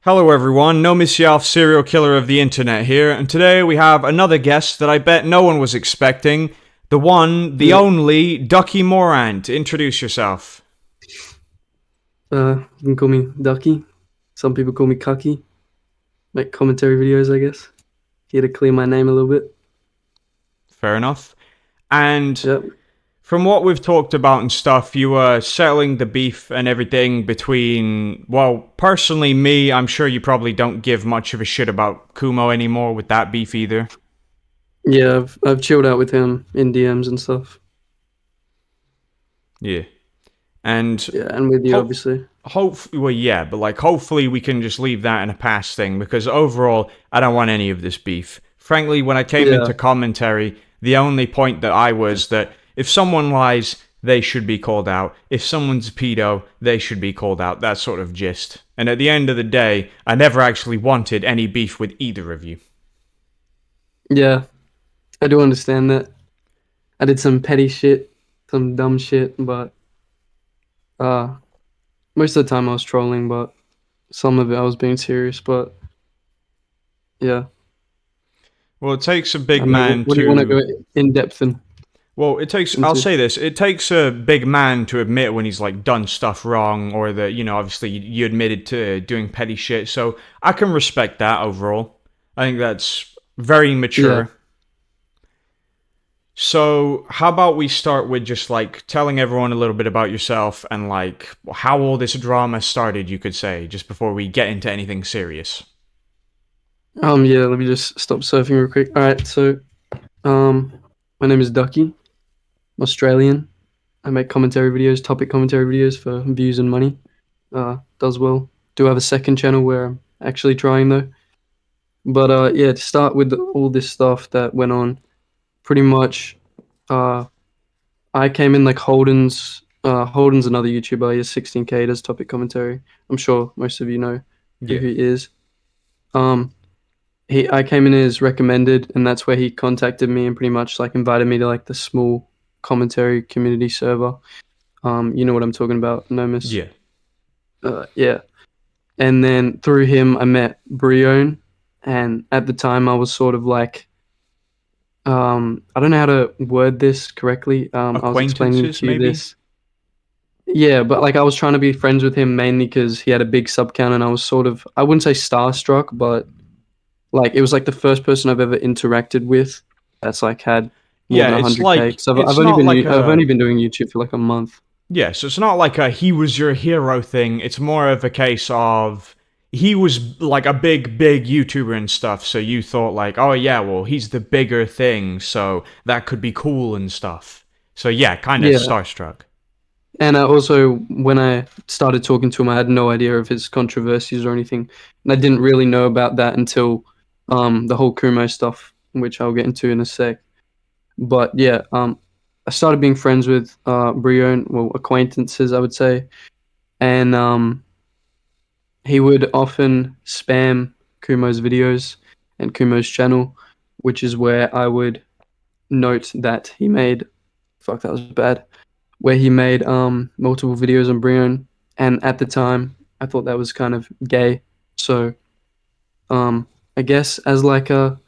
Hello everyone, No Miss Yalf, serial killer of the internet here, and today we have another guest that I bet no one was expecting. The one, the only, Duckyy Morant. Introduce yourself. You can call me Duckyy. Some people call me Cucky. Make commentary videos, I guess. Here to clear my name a little bit. Fair enough. And Yep. from what we've talked about and stuff, you were settling the beef and everything between, well, personally me, I'm sure you probably don't give much of a shit about Kumo anymore with that beef either. Yeah, I've chilled out with him in DMs and stuff. Yeah. And Yeah, and with you, obviously. hopefully, well, yeah, but like, hopefully we can just leave that in a past thing because overall, I don't want any of this beef. Frankly, when I came Yeah, into commentary, the only point that I was that if someone lies, they should be called out. If someone's a pedo, they should be called out. That sort of gist. And at the end of the day, I never actually wanted any beef with either of you. yeah, I do understand that. I did some petty shit, some dumb shit, but uh, most of the time I was trolling, but some of it I was being serious. But yeah, Well, it takes a I big don't know. man What do you want to to go in depth Well, it takes, I'll into? say this, it takes a big man to admit when he's like done stuff wrong or that, obviously you admitted to doing petty shit. So I can respect that overall. I think that's very Yeah. mature. So how about we start with just like telling everyone a little bit about yourself and like how all this drama started, you could say, just before we get into anything serious. Yeah, let me just stop surfing real quick. All right, so my name is Duckyy. I'm Australian. I make commentary videos, topic commentary videos for views and money. Does well. Do have a second channel where I'm actually trying though. But yeah, to start with all this stuff that went on, pretty much, uh, I came in like Holden's. Holden's another YouTuber. He has 16K. Does topic commentary. I'm sure most of you know who Yeah. he is. Um, I came in as recommended, and that's where he contacted me and pretty much like invited me to like the small commentary community server. You know what I'm talking about, Nomis. Yeah. Yeah. And then through him, I met Breone, and at the time, I was sort of like, I don't know how to word this correctly. I was explaining Acquaintances, to you maybe? this. Yeah, but like I was trying to be friends with him mainly because he had a big sub count, and I was sort of, I wouldn't say starstruck, but like it was like the first person I've ever interacted with that's like had more Yeah, than it's 100K. like, Because it's not like I've only a, been doing YouTube for like a month. yeah, so it's not like a he was your hero thing. It's more of a case of he was like a big YouTuber and stuff. So you thought like, oh yeah, well he's the bigger thing, so that could be cool and stuff. So yeah, kind of Yeah, starstruck. and also when I started talking to him, I had no idea of his controversies or anything, and I didn't really know about that until the whole Kumo stuff, which I'll get into in a sec. But yeah, I started being friends with Breone, well, acquaintances, I would say, and he would often spam Kumo's videos and Kumo's channel, which is where I would note that he made, fuck, that was bad, where he made multiple videos on Breone, and at the time I thought that was kind of gay. So I guess as like a,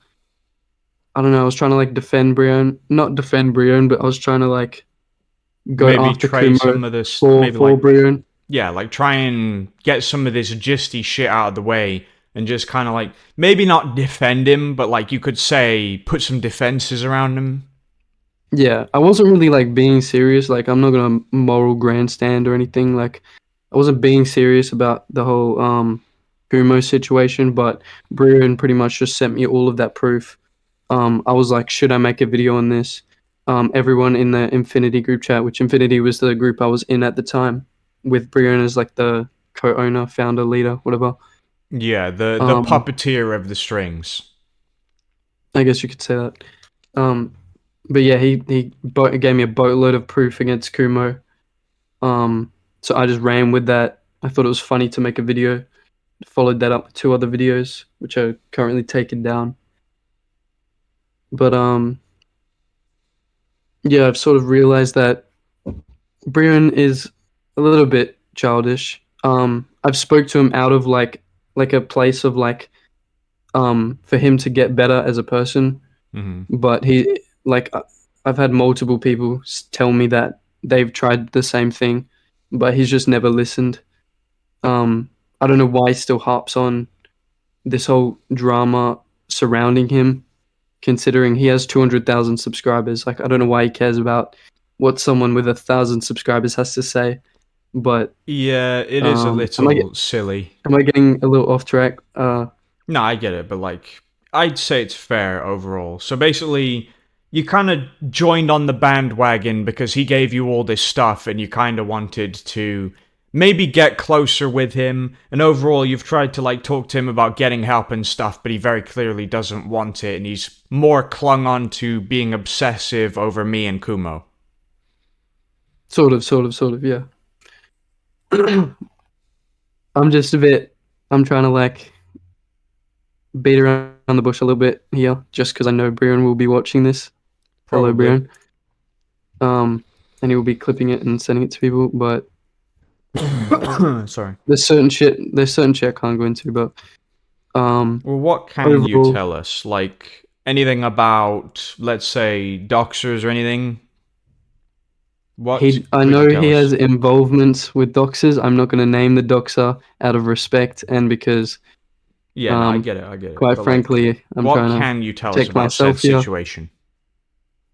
I don't know, I was trying to like defend Breone, not defend Breone, but I was trying to like go Maybe after try Kumo some of this, for maybe like, Breone. yeah, like try and get some of this gisty shit out of the way and just kind of like maybe not defend him, but like you could say put some defenses around him. Yeah, I wasn't really like being serious. Like I'm not gonna moral grandstand or anything. Like I wasn't being serious about the whole Kumo situation, but Brian pretty much just sent me all of that proof. I was like, should I make a video on this? Everyone in the Infinity group chat, which Infinity was the group I was in at the time, with Brian as like the co-owner, founder, leader, whatever. Yeah, the Um, puppeteer of the strings. I guess you could say that. Um, but yeah, he gave me a boatload of proof against Kumo. So I just ran with that. I thought it was funny to make a video. Followed that up with two other videos, which are currently taken down. But yeah, I've sort of realized that Brian is a little bit childish. I've spoke to him out of like like a place of like for him to get better as a person. Hmm. But I've had multiple people tell me that they've tried the same thing, but he's just never listened. I don't know why he still harps on this whole drama surrounding him, considering he has 200,000 subscribers. Like, I don't know why he cares about what someone with 1,000 subscribers has to say. But Yeah, it is a am I little silly. am I getting a little off track? No, I get it, but like, I'd say it's fair overall. So basically, you kind of joined on the bandwagon because he gave you all this stuff and you kind of wanted to maybe get closer with him. And overall, you've tried to like talk to him about getting help and stuff, but he very clearly doesn't want it. And he's more clung on to being obsessive over me and Kumo. Sort of, yeah. I'm just a bit. I'm trying to like beat around the bush a little bit here, just because I know Breone will be watching this. Hello, Probably. Breone. And he will be clipping it and sending it to people. But Sorry. there's certain shit. There's certain shit I can't go into. But Well, what can you overall, tell us? Like, anything about, let's say, doxers or anything? What I could you know tell he us? has involvements with doxers. I'm not going to name the doxer out of respect and because, Yeah, no, I get it. quite But like, frankly, I'm what trying to can you tell us protect about said myself here. situation,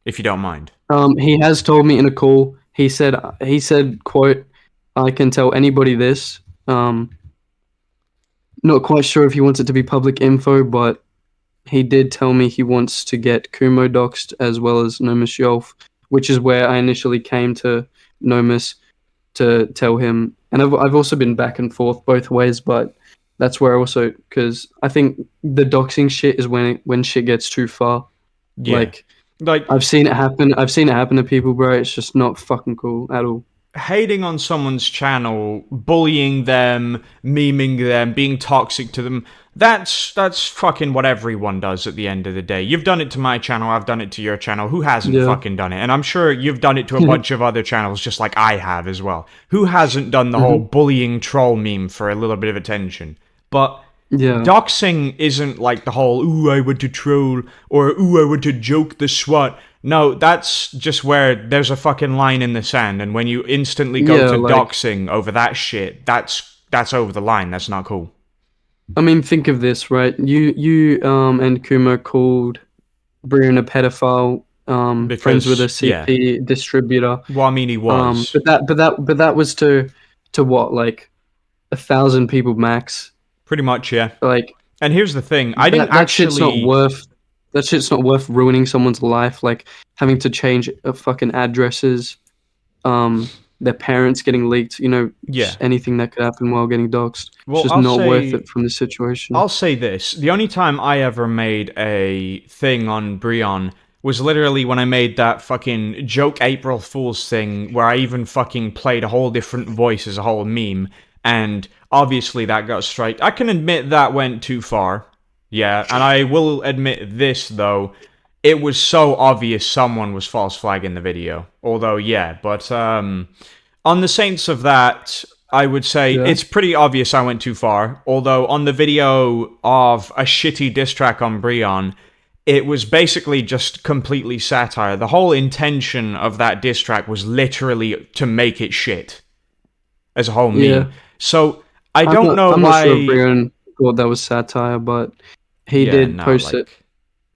if you don't mind? He has told me in a call. He said, quote, I can tell anybody this. Not quite sure if he wants it to be public info, but he did tell me he wants to get Kumo doxed as well as Nomis Yolf, which is where I initially came to Nomis to tell him. And I've also been back and forth both ways, but that's where I also, because I think the doxing shit is when shit gets too far. Yeah, Like, like I've seen it happen. I've seen it happen to people, bro. It's just not fucking cool at all. hating on someone's channel, bullying them, memeing them, being toxic to them. That's fucking what everyone does at the end of the day. You've done it to my channel, I've done it to your channel. Who hasn't Yeah. fucking done it? And I'm sure you've done it to a bunch of other channels just like I have as well. Who hasn't done the whole Hmm. bullying troll meme for a little bit of attention? But Yeah. doxing isn't like the whole, ooh, I want to troll, or ooh, I want to joke the SWAT. No, that's just where there's a fucking line in the sand, and when you instantly go Yeah. to Like, doxing over that shit, that's over the line. That's not cool. I mean, think of this, right? You and Kumo called Breone a pedophile, friends with a Because, yeah. CP distributor. Well, I mean, he was. But that was to what, like 1,000 people max. Pretty much, yeah. Like, And here's the thing, I didn't that shit's not actually. worth that shit's not worth ruining someone's life. Like having to change fucking addresses, their parents getting leaked. Yeah. Just anything that could happen while getting doxxed. It's Well, just not worth it from the situation. I'll say this. The only time I ever made a thing on Breon was literally when I made that fucking joke April Fool's thing where I even fucking played a whole different voice as a whole meme, and obviously that got striked. I can admit that went too far. Yeah, and I will admit this, though. It was so obvious someone was false flagging the video. Although, yeah, but, on the saints of that, I would say Yeah. it's pretty obvious I went too far. Although on the video of a shitty diss track on Breon, it was basically just completely satire. The whole intention of that diss track was literally to make it shit as a whole meme. Yeah. So I don't know I'm why. not sure if Breon thought that was satire, but he Yeah, did no, post it. like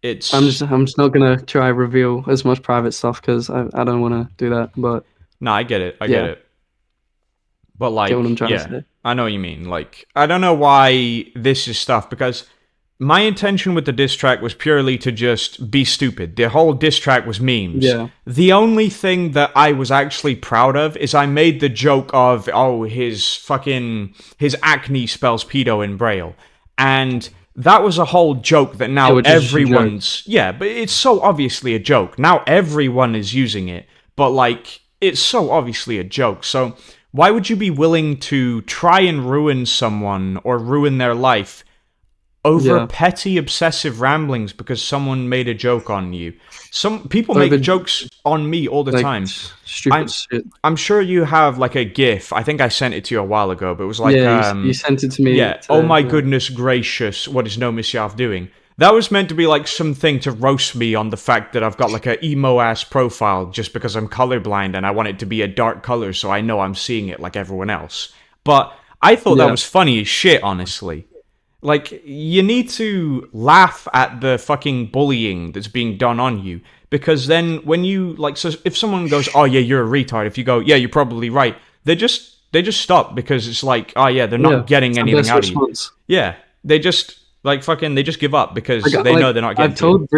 it's. I'm just not gonna try reveal as much private stuff because I don't want to do that. But No, I get it. I get yeah, it. But get what I'm like, trying to yeah, say. I know what you mean. Like, I don't know why this is stuff because my intention with the diss track was purely to just be stupid. The whole diss track was memes. Yeah. The only thing that I was actually proud of is I made the joke of, oh, his acne spells pedo in Braille. And that was a whole joke that now which is just a joke. everyone's. Yeah, but it's so obviously a joke. Now everyone is using it. But like, it's so obviously a joke. So why would you be willing to try and ruin someone or ruin their life over Yeah. petty obsessive ramblings because someone made a joke on you. Some people Over make jokes on me all the like time. stupid I'm shit. I'm sure you have like a GIF. I think I sent it to you a while ago, but it was like Yeah, you sent it to me yeah, oh today. my Yeah. goodness gracious, what is No Miss Yav doing? That was meant to be like something to roast me on the fact that I've got like a emo ass profile just because I'm colorblind and I want it to be a dark color so I know I'm seeing it like everyone else. But I thought that Yeah. was funny as shit, honestly. Like, you need to laugh at the fucking bullying that's being done on you. Because then when you, like, so if someone goes, oh yeah, you're a retard, if you go, yeah, you're probably right, they just stop because it's like, oh yeah, they're Yeah. not getting It's the anything best out of you. response. Yeah, they just, like, fucking, they just give up because Like, they know they're not getting I've to you.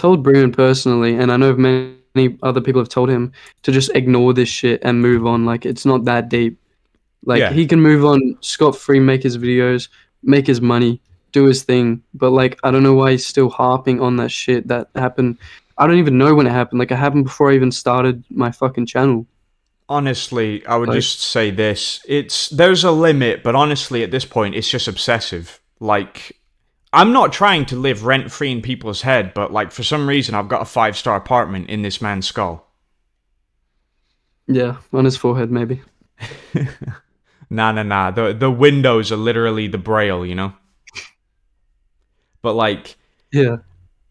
told Breone personally, and I know many other people have told him to just ignore this shit and move on. Like, it's not that deep. Like, Yeah, he can move on scot free, make his videos, make his money, do his thing. But like, I don't know why he's still harping on that shit that happened. I don't even know when it happened. Like, it happened before I even started my fucking channel. honestly, I would Like, just say this. There's a limit, but honestly, at this point, it's just obsessive. Like, I'm not trying to live rent free in people's head, but like for some reason I've got a 5-star apartment in this man's skull. yeah, on his forehead maybe. Nah. The windows are literally the braille, you know? But like, Yeah,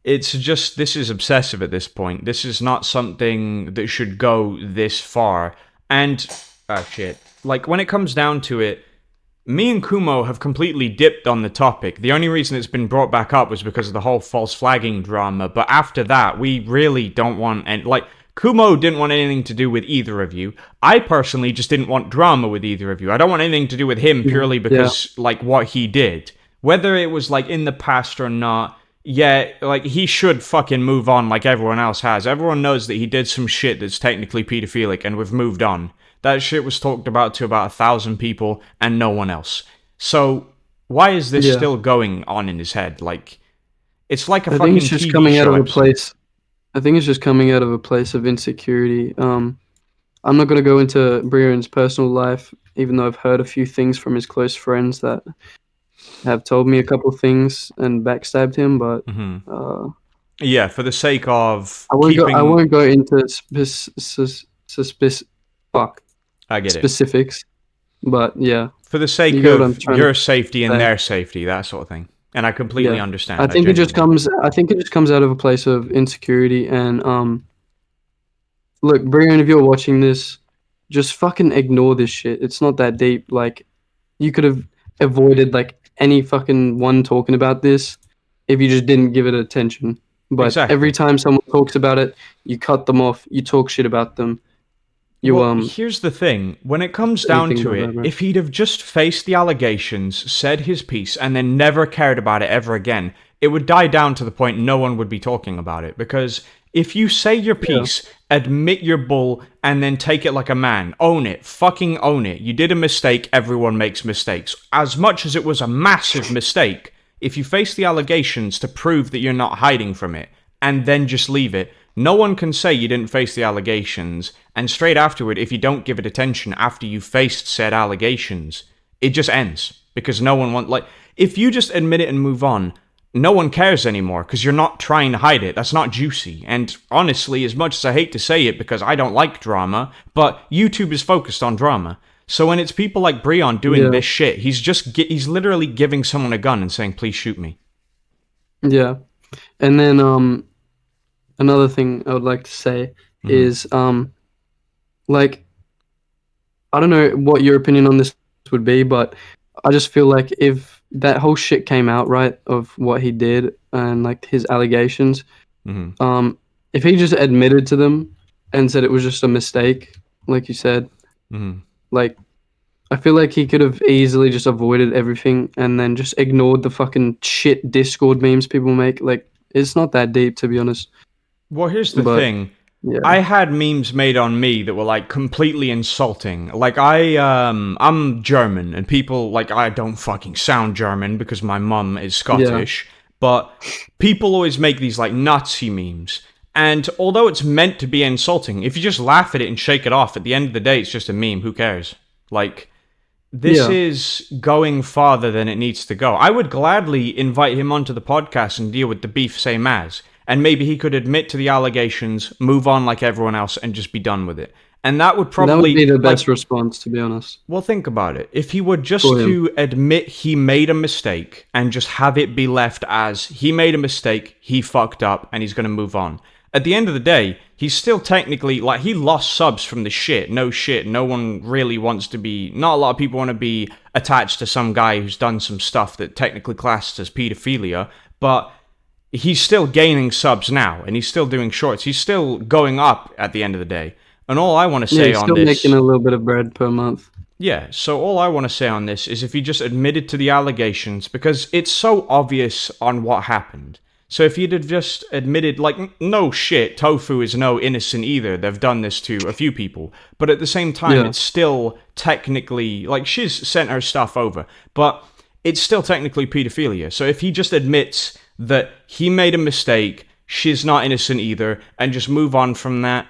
it's just, this is obsessive at this point. This is not something that should go this far. And, ah, shit. Like, when it comes down to it, me and Kumo have completely dipped on the topic. The only reason it's been brought back up was because of the whole false flagging drama. But after that, we really don't want any. Like, Kumo didn't want anything to do with either of you. I personally just didn't want drama with either of you. I don't want anything to do with him purely yeah, because, like, what he did. Whether it was, like, in the past or not, yeah, like, he should fucking move on like everyone else has. Everyone knows that he did some shit that's technically pedophilic, and we've moved on. That shit was talked about to about 1,000 people and no one else. So why is this yeah. still going on in his head? Like, it's like a I fucking think it's just TV coming out show of a episode. place. I think it's just coming out of a place of insecurity. I'm not gonna go into Breon's personal life, even though I've heard a few things from his close friends that have told me a couple things and backstabbed him. But Hmm. uh, Yeah, for the sake of I won't go. I keeping. won't go into fuck I get it. specifics. But yeah, For the you sake get what I'm of trying to your safety and say. their safety, that sort of thing. And I completely Yeah, understand. I genuinely. I think it just comes out of a place of insecurity and look, Brian, if you're watching this, just fucking ignore this shit. It's not that deep. Like, you could have avoided like any fucking one talking about this if you just didn't give it attention. But every Exactly. time someone talks about it, you cut them off. You talk shit about them. You Well, here's the thing. When it comes down anything to about that, it, bro. if he'd have just faced the allegations, said his piece, and then never cared about it ever again, it would die down to the point no one would be talking about it. Because if you say your Yeah, piece, admit your bull, and then take it like a man, own it, fucking own it. You did a mistake, everyone makes mistakes. As much as it was a massive mistake, if you face the allegations to prove that you're not hiding from it, and then just leave it, no one can say you didn't face the allegations, and straight afterward, if you don't give it attention after you faced said allegations, it just ends. Because no one wants, like, if you just admit it and move on, no one cares anymore, because you're not trying to hide it. That's not juicy. And honestly, as much as I hate to say it, because I don't like drama, but YouTube is focused on drama. So when it's people like Breon doing yeah, this shit, he's literally giving someone a gun and saying, please shoot me. yeah. And then another thing I would like to say Hmm. is like, I don't know what your opinion on this would be, but I just feel like if that whole shit came out, right, of what he did and like his allegations, Hmm. um, if he just admitted to them and said it was just a mistake, like you said, Hmm. like I feel like he could have easily just avoided everything and then just ignored the fucking shit Discord memes people make. Like, it's not that deep, to be honest. Well, here's the But thing. yeah, I had memes made on me that were like completely insulting. Like I'm German and people like I don't fucking sound German because my mum is yeah, Scottish, but people always make these like Nazi memes. And although it's meant to be insulting, if you just laugh at it and shake it off, at the end of the day it's just a meme, who cares? Like this Yeah, is going farther than it needs to go. I would gladly invite him onto the podcast and deal with the beef same as. And maybe he could admit to the allegations, move on like everyone else, and just be done with it. And that would that would probably, be the like, best response, to be honest, well, think about it. If he were just for him. to admit he made a mistake and just have it be left as he made a mistake, he fucked up, and he's going to move on. At the end of the day, he's still technically, like, he lost subs from the shit. No shit. No one really wants to be, not a lot of people want to be attached to some guy who's done some stuff that technically classed as pedophilia, but he's still gaining subs now, and he's still doing shorts. He's still going up at the end of the day. And all I want to Yeah, say he's on still this... making a little bit of bread per month. Yeah, so all I want to say on this is if he just admitted to the allegations, because it's so obvious on what happened. So if he'd have just admitted, like, no shit, Tofu is no innocent either. They've done this to a few people. But at the same time, Yeah. it's still technically, like, she's sent her stuff over. But it's still technically pedophilia. So if he just admits that he made a mistake, she's not innocent either, and just move on from that,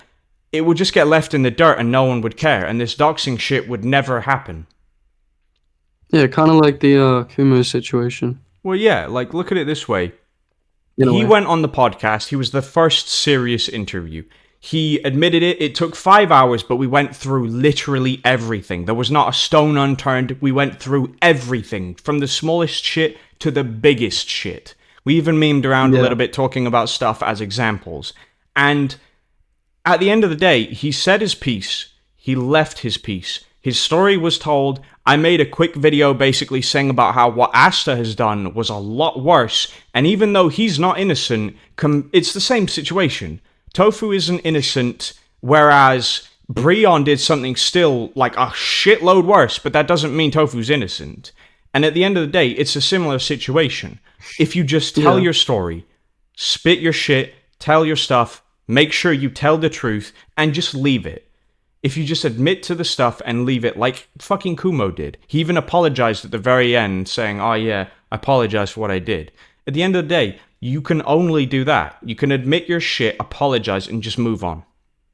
it would just get left in the dirt and no one would care, and this doxing shit would never happen. Yeah, kind of like the Kumo situation. Well, yeah, like, look at it this way. In a He way. went on the podcast. He was the first serious interview. He admitted it. It took 5 hours, but we went through literally everything. There was not a stone unturned. We went through everything, from the smallest shit to the biggest shit. We even memed around a Yeah. little bit talking about stuff as examples. And at the end of the day, he said his piece. He left his piece. His story was told. I made a quick video basically saying about how what Asta has done was a lot worse. And even though he's not innocent, it's the same situation. Tofu isn't innocent, whereas Breone did something still like a shitload worse, but that doesn't mean Tofu's innocent. And at the end of the day, it's a similar situation. If you just tell Yeah. your story, spit your shit, tell your stuff, make sure you tell the truth, and just leave it. If you just admit to the stuff and leave it like fucking Kumo did. He even apologized at the very end, saying, oh yeah, I apologize for what I did. At the end of the day, you can only do that. You can admit your shit, apologize, and just move on.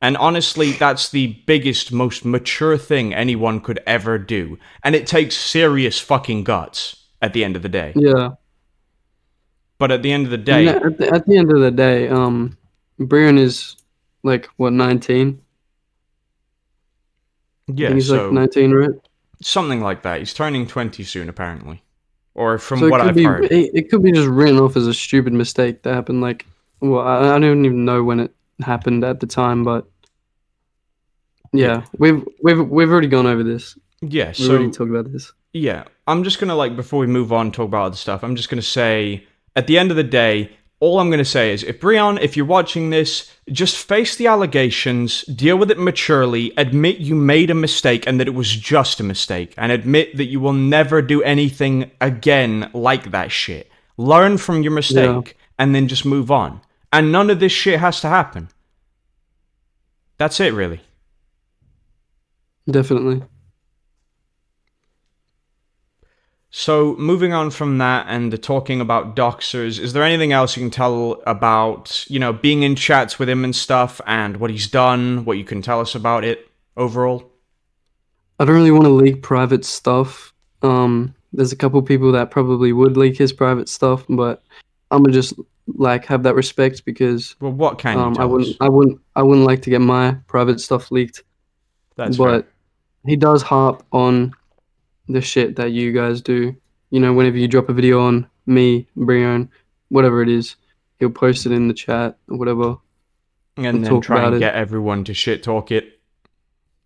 And honestly, that's the biggest, most mature thing anyone could ever do. And it takes serious fucking guts at the end of the day. Yeah. But at the end of the And day, at the end of the day, Breone is like what, 19? I yeah, think he's so like 19, right? something like that. He's turning 20 soon, apparently. Or from So what I've heard. it could be just written off as a stupid mistake that happened. Like, well, I don't even know when it happened at the time, but yeah, we've already gone over this. Yeah, We've so already talked about this. yeah, I'm just gonna, like, before we move on, talk about other stuff, I'm just gonna say, at the end of the day, all I'm gonna say is, if Breone, if you're watching this, just face the allegations, deal with it maturely, admit you made a mistake and that it was just a mistake, and admit that you will never do anything again like that shit. Learn from your mistake, and then just move on. And none of this shit has to happen. That's it, really. Definitely. So, moving on from that and the talking about doxers, is there anything else you can tell about, you know, being in chats with him and stuff, and what he's done, what you can tell us about it overall? I don't really want to leak private stuff. There's a couple people that probably would leak his private stuff, but I'm gonna just like have that respect because Well, what can you tell us? I wouldn't like to get my private stuff leaked. That's fair. But he does harp on the shit that you guys do. You know, whenever you drop a video on me, Breone, whatever it is, he'll post it in the chat or whatever. And then talk try about and it. get everyone to shit talk it.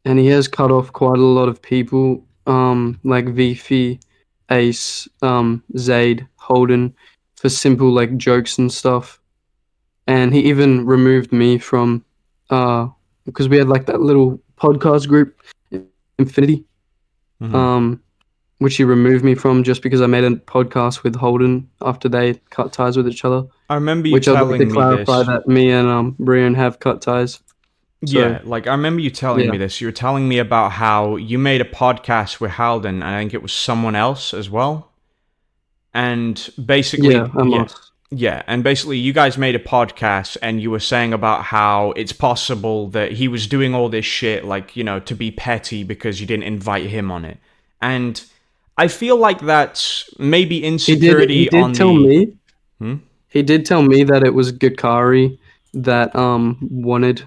And he has cut off quite a lot of people, like Vifi, Ace, Zaid, Holden, for simple like jokes and stuff. And he even removed me from because we had like that little podcast group, Infinity. Mhm. Which he removed me from just because I made a podcast with Holden after they cut ties with each other. I remember you Which I'd like telling to me clarify this. that me and Breone have cut ties. Yeah, like, I remember you telling yeah. me this. You were telling me about how you made a podcast with Halden, and I think it was someone else as well. And basically, Yeah, I must. Yeah, and basically you guys made a podcast and you were saying about how it's possible that he was doing all this shit, like, you know, to be petty because you didn't invite him on it. And I feel like that's maybe He did. He insecurity did on tell the. me. Hmm? He did tell me that it was Gakari that wanted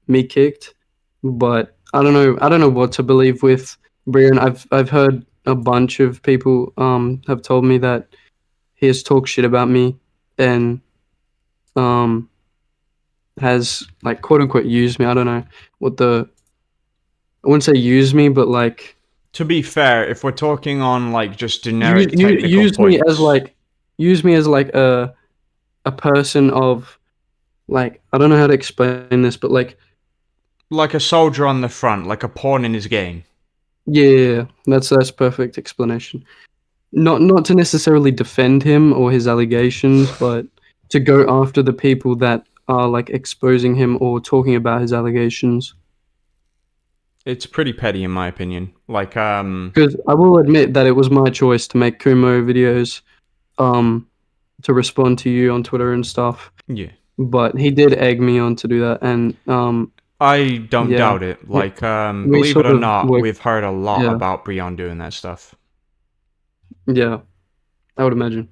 me kicked, but I don't know. I don't know what to believe with Breon. I've heard a bunch of people have told me that he has talked shit about me and um has like quote unquote used me. I don't know what the I wouldn't say use me, but like To be fair, if we're talking on like just generic technical use me as points, like use me as like a person of like I don't know how to explain this, but like like a soldier on the front, like a pawn in his game. yeah, that's perfect explanation. Not to necessarily defend him or his allegations, but to go after the people that are like exposing him or talking about his allegations. It's pretty petty in my opinion. Like, Because I will admit that it was my choice to make Kumo videos, um, to respond to you on Twitter and stuff. yeah. But he did egg me on to do that, and I don't yeah, doubt it. we, Like, we believe it sort or of not, worked. we've heard a lot Yeah, about Breon doing that stuff. yeah, I would imagine.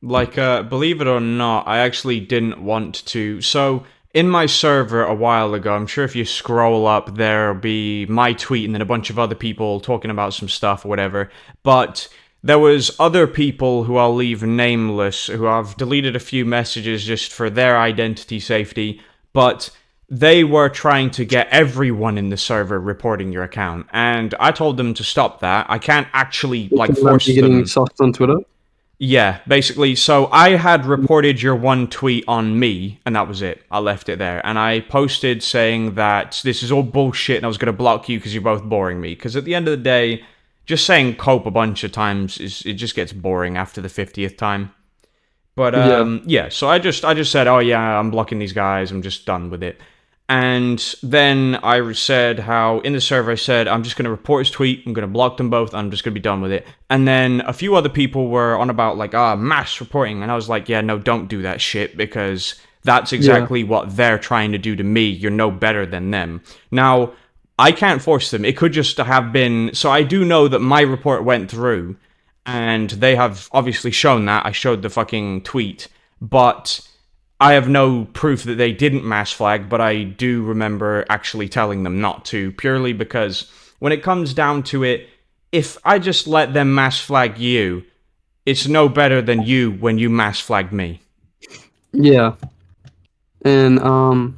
Like, believe it or not, I actually didn't want to. So, in my server a while ago, I'm sure if you scroll up, there'll be my tweet and then a bunch of other people talking about some stuff or whatever. But there was other people who I'll leave nameless who I've deleted a few messages just for their identity safety. But they were trying to get everyone in the server reporting your account. And I told them to stop that. I can't actually, You like, talking about me force getting them. soft on Twitter? Yeah, basically. So I had reported your one tweet on me, and that was it. I left it there. And I posted saying that this is all bullshit and I was going to block you because you're both boring me. Because at the end of the day, just saying cope a bunch of times, it just gets boring after the 50th time. But Yeah, yeah, so I just said, oh yeah, I'm blocking these guys. I'm just done with it. And then I said how in the server I said I'm just going to report his tweet. I'm going to block them both. I'm just going to be done with it. And then a few other people were on about like mass reporting, and I was like, yeah, no, don't do that shit because that's yeah, exactly what they're trying to do to me. You're no better than them. Now I can't force them. It could just have been. So I do know that my report went through, and they have obviously shown that. I showed the fucking tweet, but I have no proof that they didn't mass flag, but I do remember actually telling them not to, purely because when it comes down to it, if I just let them mass flag you, it's no better than you when you mass flagged me. yeah. And I'll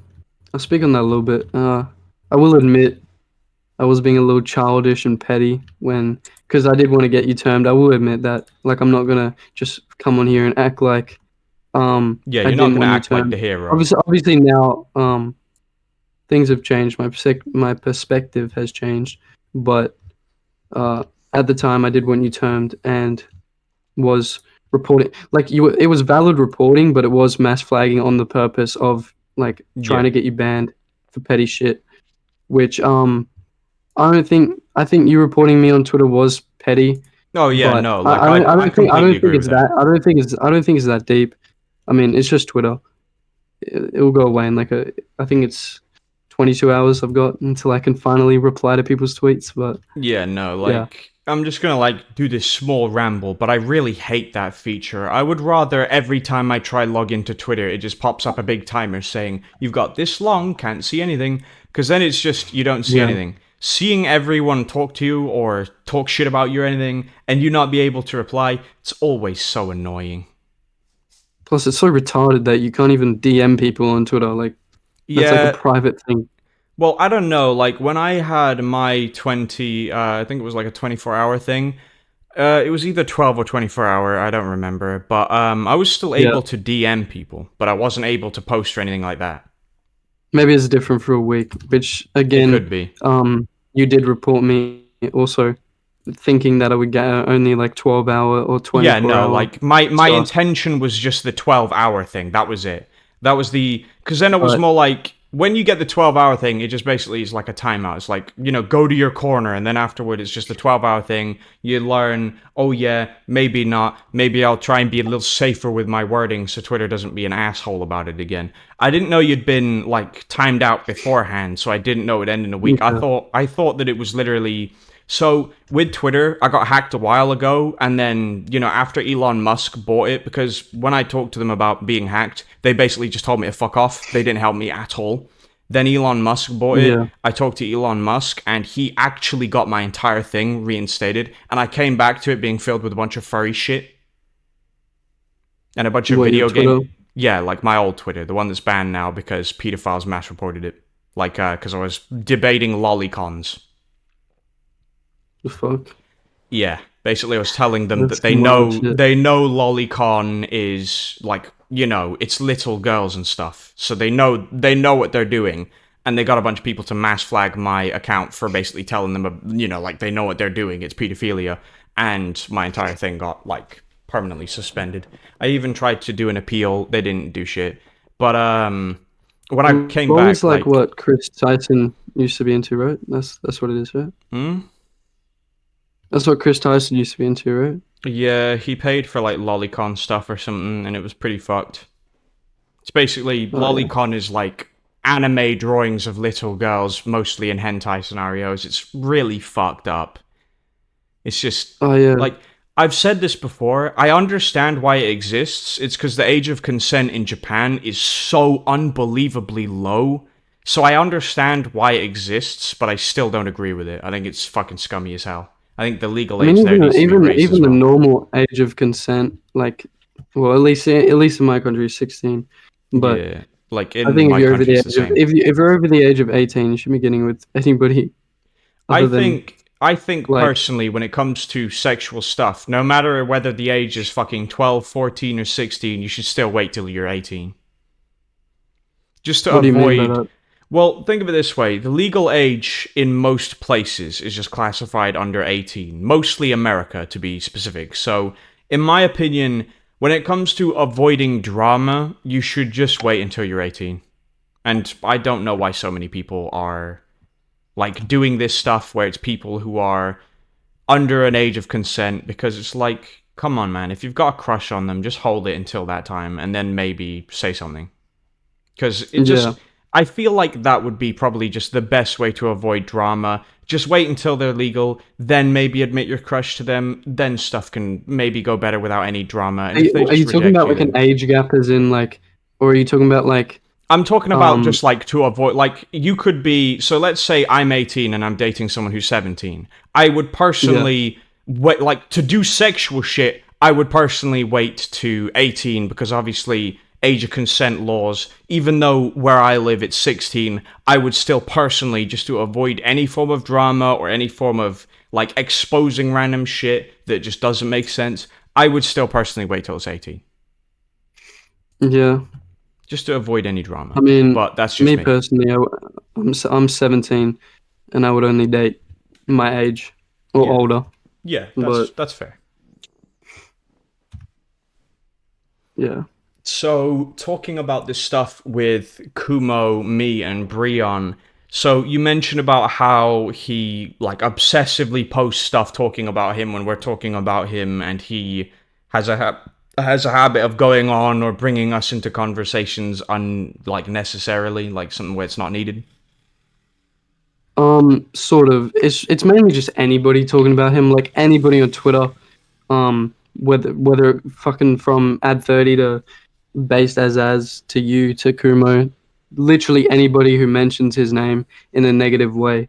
speak on that a little bit. I will admit I was being a little childish and petty when, because I did want to get you termed. I will admit that. Like, I'm not gonna just come on here and act like Yeah, I you're not didn't gonna want you act like termed. the hero. Obviously now things have changed. My perspective has changed, but uh, at the time I did want you termed and was reporting like you. It was valid reporting, but it was mass flagging on the purpose of like trying Yeah. to get you banned for petty shit. Which I don't think I think you reporting me on Twitter was petty, Oh yeah, but no, like I I completely don't think agree with it's that. that I don't think it's that deep. I mean, it's just Twitter. It will go away in like I think it's 22 hours I've got until I can finally reply to people's tweets. But Yeah, no, yeah, like I'm just gonna like do this small ramble, but I really hate that feature. I would rather every time I try log into Twitter, it just pops up a big timer saying you've got this long, can't see anything, because then it's just you don't see yeah. anything. Seeing everyone talk to you or talk shit about you or anything, and you not be able to reply, it's always so annoying. Plus, it's so retarded that you can't even DM people on Twitter. Like that's like a Yeah, private thing. well, I don't know. Like when I had my 20, I think it was like a 24-hour thing. It was either 12 or 24-hour, I don't remember. But I was still Yeah, able to DM people, but I wasn't able to post or anything like that. maybe it's different for a week. Which It again, could be. you did report me also, thinking that I would get only like 12-hour or Yeah, 24 no, hour like my stuff. intention was just the 12-hour thing. That was it. That was because then it was But more like when you get the 12-hour thing, it just basically is like a timeout. It's like, go to your corner and then afterward it's just a 12-hour thing. You learn, oh yeah, maybe not. Maybe I'll try and be a little safer with my wording so Twitter doesn't be an asshole about it again. I didn't know you'd been like timed out beforehand, so I didn't know it'd end in a week. I yeah, thought that it was literally So with Twitter, I got hacked a while ago, and then, after Elon Musk bought it, because when I talked to them about being hacked, they basically just told me to fuck off. They didn't help me at all. Then Elon Musk bought it. Yeah. I talked to Elon Musk, and he actually got my entire thing reinstated, and I came back to it being filled with a bunch of furry shit and a bunch of What, your video Twitter? game. Yeah, like my old Twitter, the one that's banned now because pedophiles mass reported it. Like, because I was debating lolicons. The fuck? Yeah, basically, I was telling them that That's some wild shit. they know lolicon is like, it's little girls and stuff. So they know what they're doing, and they got a bunch of people to mass flag my account for basically telling them, like they know what they're doing. It's pedophilia, and my entire thing got like permanently suspended. I even tried to do an appeal. They didn't do shit. But when I came Well, back, it's like what Chris Tyson used to be into, right? That's what it is, right? hmm? That's what Chris Tyson used to be into, right? Yeah, he paid for like lolicon stuff or something, and it was pretty fucked. It's basically Oh yeah. lolicon is like anime drawings of little girls, mostly in hentai scenarios. It's really fucked up. It's just Oh yeah. like I've said this before. I understand why it exists. It's because the age of consent in Japan is so unbelievably low. So I understand why it exists, but I still don't agree with it. I think it's fucking scummy as hell. I think the legal I mean, age there needs to be raised even as the well. normal age of consent, like, well, at least in my country, is 16. But Yeah, like I in think if my you're over country, the it's the age of same. if you're over the age of 18, you should be getting with anybody I other than think I think like, personally when it comes to sexual stuff, no matter whether the age is fucking 12, 14 or 16, you should still wait till you're 18. Just to what do you mean by avoid that? well, think of it this way. The legal age in most places is just classified under 18, mostly America to be specific. So, in my opinion, when it comes to avoiding drama, you should just wait until you're 18. And I don't know why so many people are like doing this stuff where it's people who are under an age of consent because it's like, come on, man, if you've got a crush on them, just hold it until that time and then maybe say something. Because it Yeah, just, I feel like that would be probably just the best way to avoid drama. Just wait until they're legal, then maybe admit your crush to them, then stuff can maybe go better without any drama. And if they are just you talking reject about you, like an then age gap, as in like, or are you talking about like, I'm talking about um, just like to avoid, like, you could be, so let's say I'm 18 and I'm dating someone who's 17. I would yeah, personally wait, like, to do sexual shit, I would personally wait to 18 because obviously age of consent laws, even though where I live it's 16, I would still personally, just to avoid any form of drama or any form of like exposing random shit that just doesn't make sense, I would still personally wait till it's 18. yeah. Just to avoid any I drama. mean, But that's just me me. personally, I'm 17, and I would only date my age or Yeah. older. Yeah, But that's fair. yeah, So, talking about this stuff with Kumo, me, and Breon. So, you mentioned about how he like obsessively posts stuff talking about him when we're talking about him, and he has has a habit of going on or bringing us into conversations like necessarily, like something where it's not needed. sort of. It's mainly just anybody talking about him, like anybody on Twitter. Whether fucking from Ad30 to Based as to you to Kumo, literally anybody who mentions his name in a negative way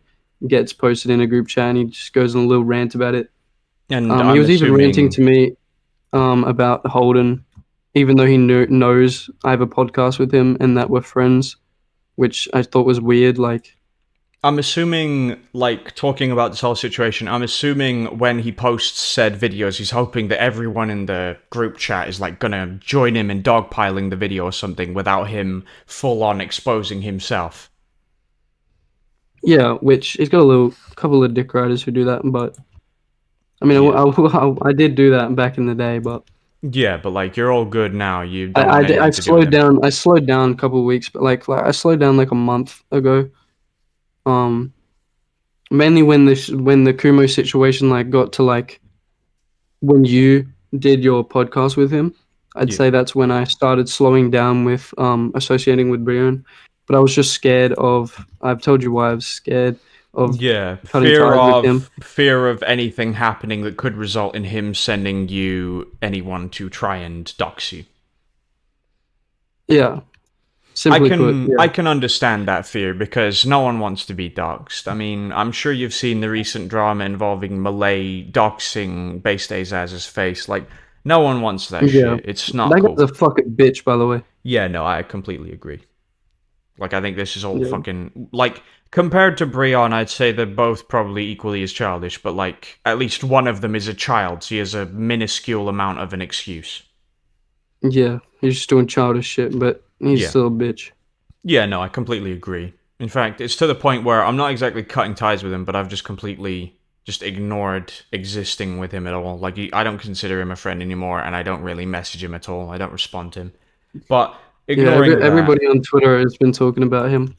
gets posted in a group chat, and he just goes on a little rant about it. And He I'm was even ranting assuming to me about Holden, even though he knows I have a podcast with him and that we're friends, which I thought was weird. Like, like, talking about this whole situation, I'm assuming when he posts said videos, he's hoping that everyone in the group chat is, like, gonna join him in dogpiling the video or something without him full on exposing himself. yeah, which he's got a little couple of dick riders who do that, but I mean, Yeah. I did do that back in the day, but Yeah, but, like, you're all good now. You don't want I anything to do with slowed him. down. I slowed down a couple of weeks, but like I slowed down like a month ago. Um, Mainly when the Kumo situation like got to like when you did your podcast with him. I'd Yeah. say that's when I started slowing down with associating with Breone. But I was just scared of. I've told you why I was scared of Yeah, cutting ties with him. fear of anything happening that could result in him sending you anyone to try and dox you. Yeah, simply put, I yeah, can understand that fear because no one wants to be doxxed. I mean, I'm sure you've seen the recent drama involving Malay doxing Base Days Az's face. Like, no one wants that yeah. shit. It's not That cool. guy's a fucking bitch, by the way. Yeah, no, I completely agree. Like, I think this is all Yeah, fucking like compared to Breon, I'd say they're both probably equally as childish, but like at least one of them is a child, so he has a minuscule amount of an excuse. yeah. He's just doing childish shit, but he's Yeah. still a bitch. Yeah, no, I completely agree. In fact, it's to the point where I'm not exactly cutting ties with him, but I've just completely just ignored existing with him at all. Like, I don't consider him a friend anymore, and I don't really message him at all. I don't respond to him. But Yeah, ignoring that, everybody on Twitter has been talking about him.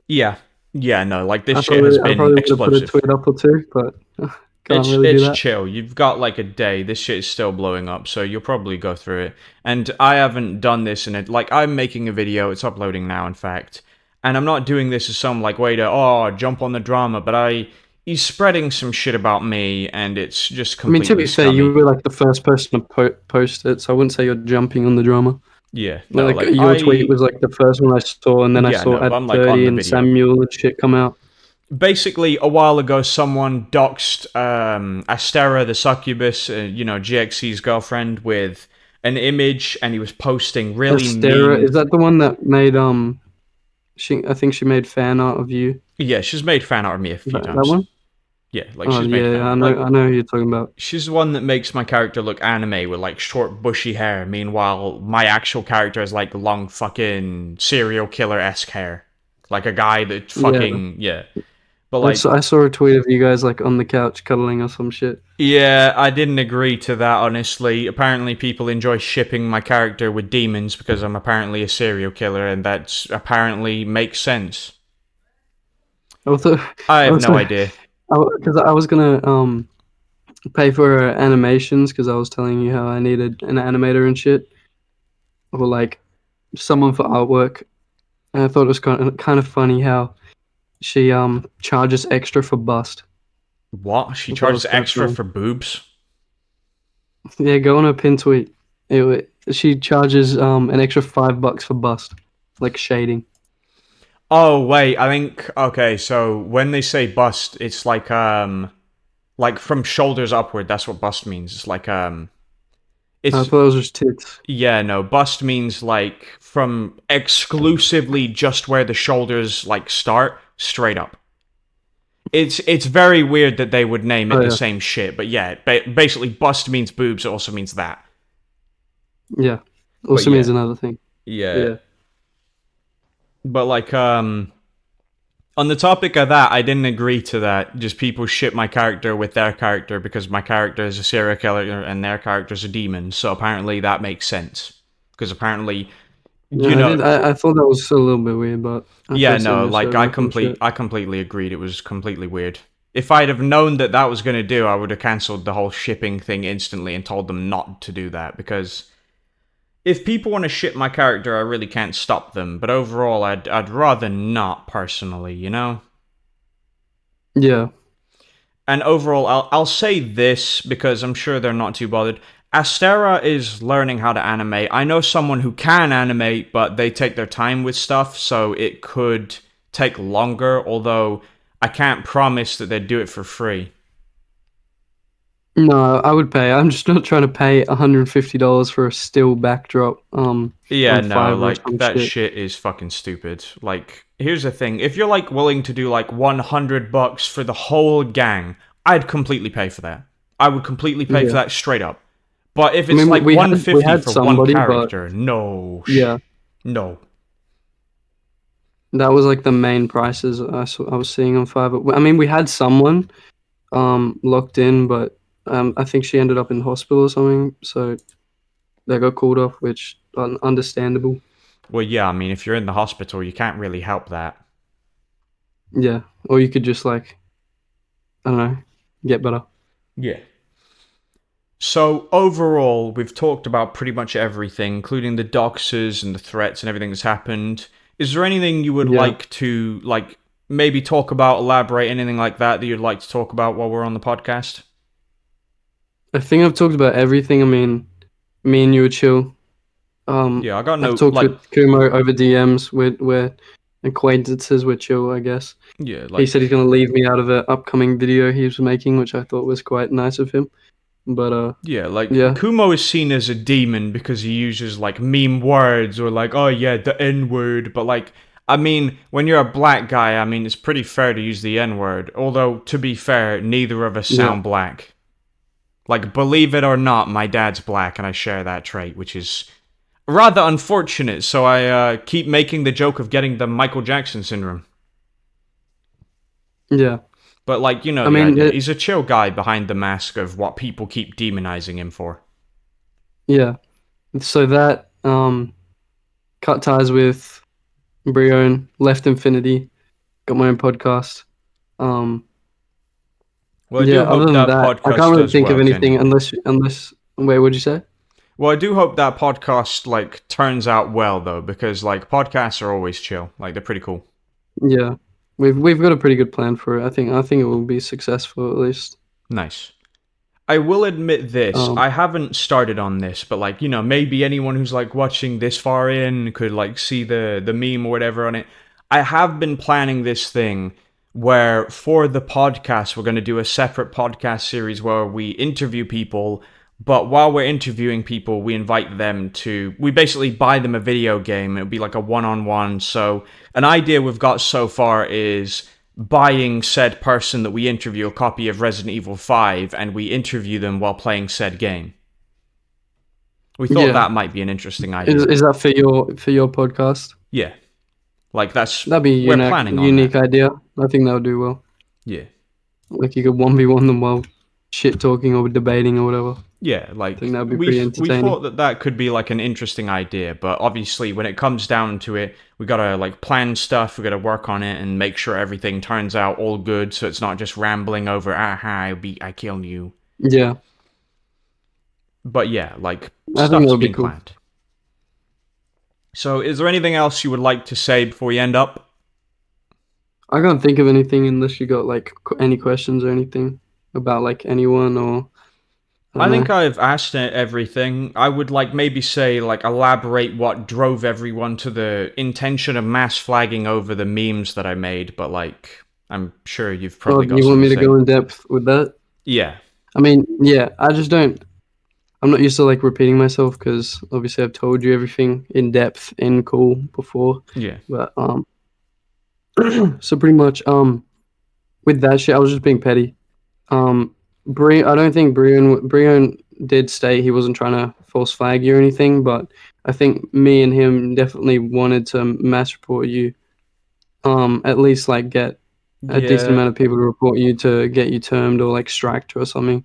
yeah, yeah, no, like this shit has I been probably would have put a explosive. tweet up or two, but can't really do It's that. chill. You've got like a day. This shit is still blowing up, so you'll probably go through it. And I haven't done this in it. Like I'm making a video. It's uploading now, in fact. And I'm not doing this as some like way to jump on the drama. But he's spreading some shit about me, and it's just I mean, to completely be fair, you scummy. were like the first person to post it, so I wouldn't say you're jumping on the drama. Yeah, no, Like like your tweet was like the first one I saw, and then I yeah, saw no, Ad I'm like on 30 the and video. Samuel and shit come out. Basically, a while ago, someone doxed Astera, the succubus, GXC's girlfriend, with an image, and he was posting really Astera, mean. is that the one that made I think she made fan art of you. Yeah, she's made fan art of me a few That times. one? Yeah, like Oh she's made yeah, fan yeah, art. Like I know who you're talking about. she's the one that makes my character look anime with like short bushy hair. Meanwhile, my actual character is like long fucking serial killer esque hair, like a guy that Yeah, fucking yeah. But like I saw a tweet of you guys like on the couch cuddling or some shit. yeah, I didn't agree to that honestly. Apparently, people enjoy shipping my character with demons because I'm apparently a serial killer, and that's apparently makes sense. Also, I have no also, idea. because I was gonna pay for animations because I was telling you how I needed an animator and shit, or like someone for artwork. And I thought it was kind of funny how she charges extra for bust. What? She I thought it charges was quite extra funny. for boobs? Yeah, go on her pin tweet. She charges an extra $5 for bust, like shading. Oh wait, I think okay. So when they say bust, it's like from shoulders upward. That's what bust means. It's like I it's thought it was just tits. yeah no. Bust means like from exclusively just where the shoulders like start straight up. It's very weird that they would name it Oh the yeah, same shit, but yeah, basically bust means boobs. It also means that. yeah. But Also means yeah, another thing. yeah. Yeah, But like on the topic of that, I didn't agree to that. Just people ship my character with their character because my character is a serial killer and their character is a demon. So apparently that makes sense. Because apparently, yeah. you know, I thought that was a little bit weird, but I yeah, thought so no, like over some shit. I completely agreed. It was completely weird. If I'd have known that that was going to do, I would have cancelled the whole shipping thing instantly and told them not to do that because if people want to ship my character, I really can't stop them. But overall, I'd rather not personally, you know. Yeah, And overall, I'll say this because I'm sure they're not too bothered. Astera is learning how to animate. I know someone who can animate, but they take their time with stuff, so it could take longer. Although I can't promise that they'd do it for free. no, I would pay. I'm just not trying to pay $150 for a still backdrop. Yeah, On no, Fiverr or like some that shit. shit is fucking stupid. Like, here's the thing: if you're like willing to do like $100 for the whole gang, I'd completely pay for that. I would completely pay for Yeah, that straight up. But if I it's mean like we 150 had for one somebody, but character, no, yeah, no. that was like the main prices I was seeing on Fiverr. I mean, we had someone locked in, but I think she ended up in hospital or something, so they got called off, which understandable. Well, yeah, I mean, if you're in the hospital, you can't really help that. Yeah, or you could just like I don't know, get better. Yeah. So overall, we've talked about pretty much everything, including the doxers and the threats and everything that's happened. Is there anything you would Yeah. like to like maybe talk about, elaborate, anything like that you'd like to talk about while we're on the podcast? I think I've talked about everything. I mean, me and you were chill. Yeah, I got I've no, talked like, with Kumo over DMs. We're acquaintances. We're chill, I guess. yeah, He like, said he's gonna leave me out of an upcoming video he was making, which I thought was quite nice of him. But yeah, like, yeah, Kumo is seen as a demon because he uses, like, meme words or, like, oh yeah, the N-word, but, like, I mean, when you're a black guy, I mean, it's pretty fair to use the N-word, although, to be fair, neither of us yeah, sound black. Like, believe it or not, my dad's black, and I share that trait, which is rather unfortunate, so I keep making the joke of getting the Michael Jackson syndrome. yeah. But, like, you know I the mean, idea. He's a chill guy behind the mask of what people keep demonizing him for. yeah. So that cut ties with Breone, left Infinity, got my own podcast. Um, Well, I yeah. do Other hope than that that, I can't podcast really does think of well, anything genuinely. unless. Wait, what'd you say? Well, I do hope that podcast, like, turns out well, though, because, like, podcasts are always chill. Like, they're pretty cool. Yeah, we've got a pretty good plan for it. I think it will be successful at least. Nice. I will admit this. Um, I haven't started on this, but like, you know, maybe anyone who's like watching this far in could like see the meme or whatever on it. I have been planning this thing where for the podcast we're going to do a separate podcast series where we interview people, but while we're interviewing people, we invite them to we basically buy them a video game. It'll be like a one-on-one. So, an idea we've got so far is buying said person that we interview a copy of Resident Evil 5 and we interview them while playing said game. We thought yeah, that might be an interesting is idea. is that for your podcast? Yeah. Like that's That'd be a we're unique planning on that. unique idea. I think that would do well. Yeah. Like you could 1v1 them while shit talking or debating or whatever. Yeah, I think like that would be we pretty we entertaining. thought that could be like an interesting idea, but obviously when it comes down to it, we gotta like plan stuff, we gotta work on it and make sure everything turns out all good, so it's not just rambling over I killed you. Yeah, But yeah, like I think that stuff's would be being cool. planned. So is there anything else you would like to say before we end up? I can't think of anything unless you got like any questions or anything about like anyone or I I don't think know. I've asked everything. I would like maybe say like elaborate what drove everyone to the intention of mass flagging over the memes that I made, but like I'm sure you've Oh, probably got you want something me to to say. go in depth with that? Yeah, I mean, yeah, I just don't. I'm not used to like repeating myself because obviously I've told you everything in depth in call before. yeah, But so pretty much with that shit, I was just being petty. I don't think Breone did state he wasn't trying to false flag you or anything, but I think me and him definitely wanted to mass report you. At least like get a decent yeah. amount of people to report you to get you termed or like striked or something.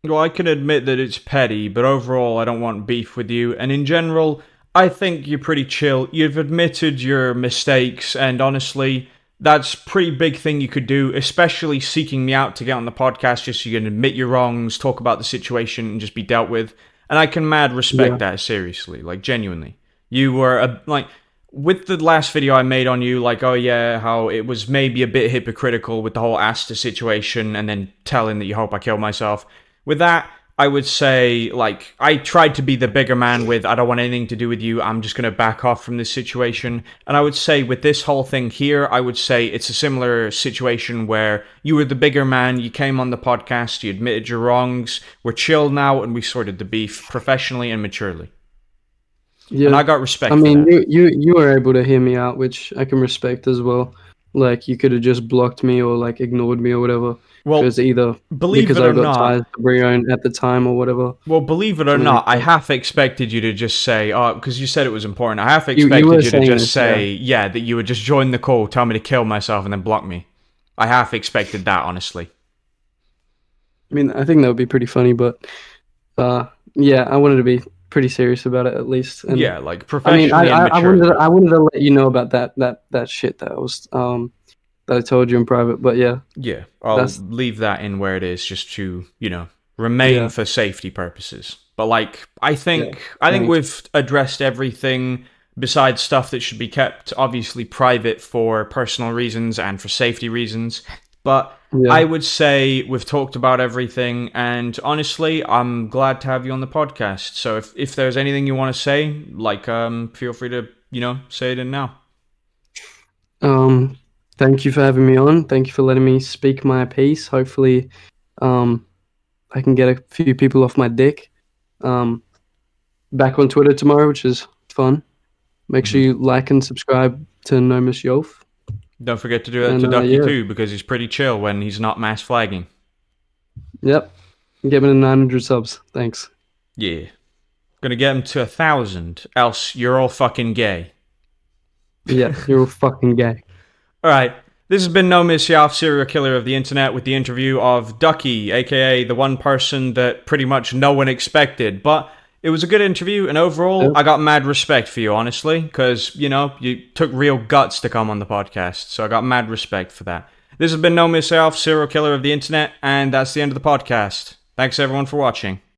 Well, I can admit that it's petty, but overall, I don't want beef with you. And in general, I think you're pretty chill. You've admitted your mistakes, and honestly, that's a pretty big thing you could do, especially seeking me out to get on the podcast just so you can admit your wrongs, talk about the situation, and just be dealt with. And I can mad Yeah, respect that, seriously, like, genuinely. You were, like, with the last video I made on you, like, oh yeah, how it was maybe a bit hypocritical with the whole Asta situation, and then telling that you hope I kill myself. With that, I would say, like, I tried to be the bigger man with, I don't want anything to do with you, I'm just going to back off from this situation. And I would say, with this whole thing here, I would say it's a similar situation where you were the bigger man, you came on the podcast, you admitted your wrongs, we're chill now, and we sorted the beef professionally and maturely. And yeah. I got I respect for mean, that. you were able to hear me out, which I can respect as well. Like you could have just blocked me or like ignored me or whatever, Well, because either believe because it I or got ties not, to Breone at the time or whatever, believe it or something not, like I that. half expected you to just say, oh, because you said it was important. I half You were expected you to saying just this, yeah. say, yeah, that you would just join the call, tell me to kill myself, and then block me. I half expected that, honestly. I mean, I think that would be pretty funny, but yeah, I wanted to be pretty serious about it at least. And Yeah, like I mean, professionally and maturely. I wanted to let you know about that shit that I was that I told you in private. But yeah, Yeah, I'll that's leave that in where it is, just to remain yeah, for safety purposes. But like, yeah. I think Thanks. we've addressed everything. besides stuff that should be kept obviously private for personal reasons and for safety reasons. But Yeah. I would say we've talked about everything, and honestly, I'm glad to have you on the podcast. So if there's anything you want to say, like, feel free to, say it in now. Thank you for having me on. Thank you for letting me speak my piece. Hopefully, I can get a few people off my dick. Back on Twitter tomorrow, which is fun. Make sure you like and subscribe to No Miss Yolf. Don't forget to do that And, to Duckyy yeah. too, because he's pretty chill when he's not mass flagging. Yep. Get me to 900 subs. Thanks. Yeah. Gonna get him to 1,000, else you're all fucking gay. Yeah, you're all fucking gay. Alright, this has been No Miss Yolf, serial killer of the internet, with the interview of Duckyy, aka the one person that pretty much no one expected. But it was a good interview, and overall, I got mad respect for you, honestly, because, you took real guts to come on the podcast, so I got mad respect for that. This has been No Miss Yolf, serial killer of the internet, and that's the end of the podcast. Thanks everyone for watching.